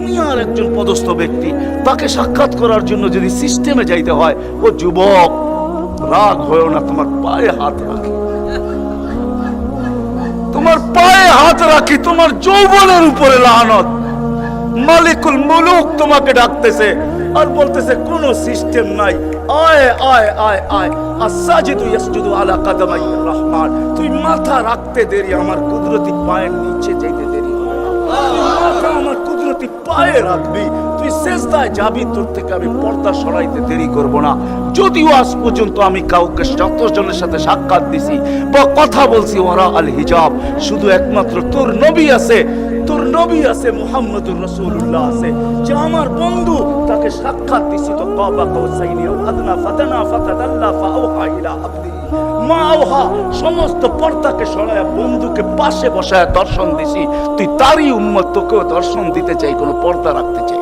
দুনিয়ার একজন পদস্থ ব্যক্তি, তাকে সাক্ষাৎ করার জন্য যদি সিস্টেমে যাইতে হয়, ও যুবক রাগ হয়েও না, তোমার পায়ে হাত রাখি, তোমার পায়ে হাত রাখি, তোমার যৌবনের উপরে লানত। মালিকুল মুলুক তোমাকে ডাকতেছে আর বলতেছে কোন সিস্টেম নাই, আয় আয় আয় আয়, আসাজিদু ইয়াসজুদু আলা কাদামাই রহমান। তুই মাথা রাখতে দেরি, আমার কুদরতি পায়ের নিচে যাইতে দেরি হবে না। মাথা আমার কুদরতি পায়ে রাখবি, তুই সিজদায় যাবি, তোর থেকে আমি পর্দা সরাইতে দেরি করব না। যদিও আজ পর্যন্ত আমি কাউকে ৭০ জনের সাথে সাক্ষাৎ দিছি বা কথা বলছি ওরা আল হিজাব, শুধু একমাত্র তোর নবী আছে, তোর নবী আছে, মুহাম্মদুর রাসূলুল্লাহ আছে, যে আমার বন্ধু, তাকে সাক্ষাৎ দিছি তো কাবা কাউসাইনি আও আদনা ফাতানা ফাতাদাল্লা ফাওহা ইলা আবদি মা আওহা। সমস্ত পর্দাকে সরায়া বন্ধুকে পাশে বসায় দর্শন দিছি। তুই তারই উম্মত, তোকেও দর্শন দিতে চাই, কোনো পর্দা রাখতে চাই।